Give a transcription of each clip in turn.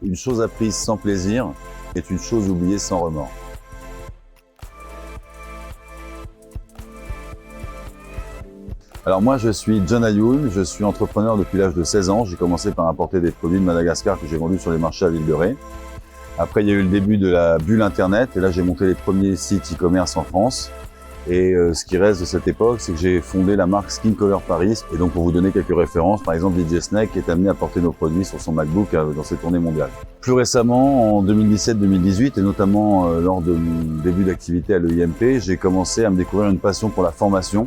Une chose apprise sans plaisir est une chose oubliée sans remords. Alors moi je suis John Ayoun, je suis entrepreneur depuis l'âge de 16 ans. J'ai commencé par importer des produits de Madagascar que j'ai vendus sur les marchés à l'île de Ré. Après il y a eu le début de la bulle internet et là j'ai monté les premiers sites e-commerce en France. Et ce qui reste de cette époque, c'est que j'ai fondé la marque Skin Color Paris. Et donc pour vous donner quelques références, par exemple DJ Snake est amené à porter nos produits sur son MacBook dans ses tournées mondiales. Plus récemment, en 2017-2018 et notamment lors de mon début d'activité à l'EIMP, j'ai commencé à me découvrir une passion pour la formation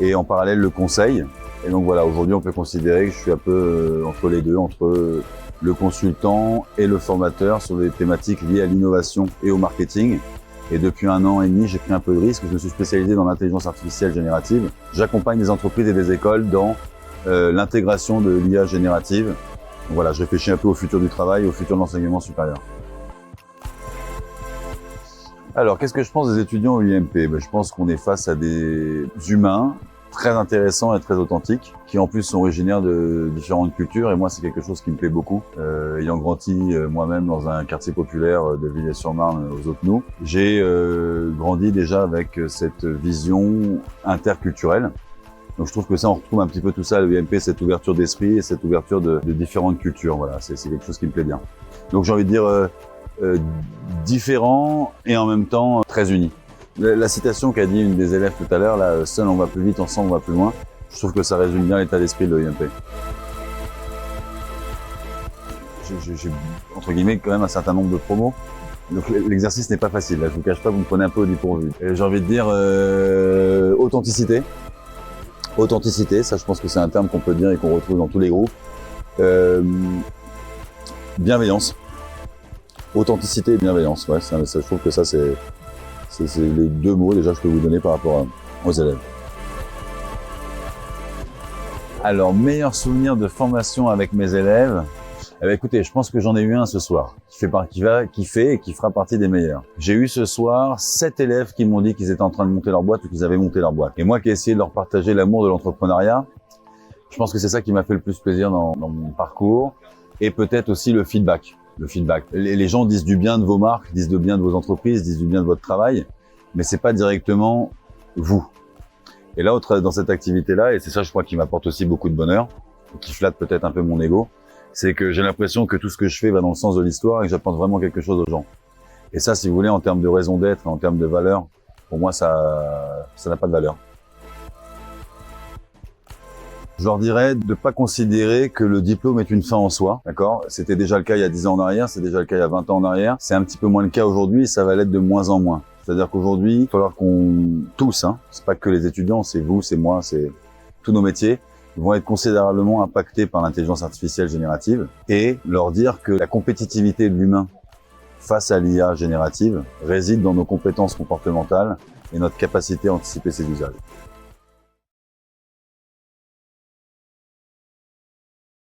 et en parallèle le conseil. Et donc voilà, aujourd'hui on peut considérer que je suis un peu entre les deux, entre le consultant et le formateur sur des thématiques liées à l'innovation et au marketing. Et depuis 1 an et demi, j'ai pris un peu de risque. Je me suis spécialisé dans l'intelligence artificielle générative. J'accompagne des entreprises et des écoles dans l'intégration de l'IA générative. Donc voilà, je réfléchis un peu au futur du travail, au futur de l'enseignement supérieur. Alors, qu'est-ce que je pense des étudiants au IMP? Je pense qu'on est face à des humains très intéressants et très authentiques, qui en plus sont originaires de différentes cultures, et moi c'est quelque chose qui me plaît beaucoup. Ayant grandi moi-même dans un quartier populaire de Villers-sur-Marne aux Autenous, j'ai grandi déjà avec cette vision interculturelle. Donc je trouve que ça, on retrouve un petit peu tout ça à l'EMP, cette ouverture d'esprit et cette ouverture de différentes cultures. Voilà, c'est quelque chose qui me plaît bien. Donc j'ai envie de dire différent et en même temps très unis. La citation qu'a dit une des élèves tout à l'heure, là, seul on va plus vite, ensemble on va plus loin, je trouve que ça résume bien l'état d'esprit de l'EIMP. J'ai entre guillemets quand même un certain nombre de promos, donc l'exercice n'est pas facile, là, je vous cache pas, vous me prenez un peu au dépourvu. J'ai envie de dire authenticité. Authenticité, ça je pense que c'est un terme qu'on peut dire et qu'on retrouve dans tous les groupes. Bienveillance. Authenticité et bienveillance, ouais, ça, je trouve que ça c'est les 2 mots déjà que je peux vous donner par rapport aux élèves. Alors, meilleur souvenir de formation avec mes élèves. Écoutez, je pense que j'en ai eu un ce soir, qui fait et qui fera partie des meilleurs. J'ai eu ce soir 7 élèves qui m'ont dit qu'ils étaient en train de monter leur boîte ou qu'ils avaient monté leur boîte. Et moi qui ai essayé de leur partager l'amour de l'entrepreneuriat, je pense que c'est ça qui m'a fait le plus plaisir dans mon parcours. Et peut-être aussi le feedback. Les gens disent du bien de vos marques, disent du bien de vos entreprises, disent du bien de votre travail, mais c'est pas directement vous. Et là, dans cette activité-là, et c'est ça, je crois, qui m'apporte aussi beaucoup de bonheur, et qui flatte peut-être un peu mon ego, c'est que j'ai l'impression que tout ce que je fais va dans le sens de l'histoire et que j'apporte vraiment quelque chose aux gens. Et ça, si vous voulez, en termes de raison d'être, en termes de valeur, pour moi, ça n'a pas de valeur. Je leur dirais de ne pas considérer que le diplôme est une fin en soi, d'accord? C'était déjà le cas il y a 10 ans en arrière, c'est déjà le cas il y a 20 ans en arrière. C'est un petit peu moins le cas aujourd'hui et ça va l'être de moins en moins. C'est-à-dire qu'aujourd'hui, il va falloir qu'on, tous, c'est pas que les étudiants, c'est vous, c'est moi, c'est tous nos métiers, vont être considérablement impactés par l'intelligence artificielle générative et leur dire que la compétitivité de l'humain face à l'IA générative réside dans nos compétences comportementales et notre capacité à anticiper ses usages.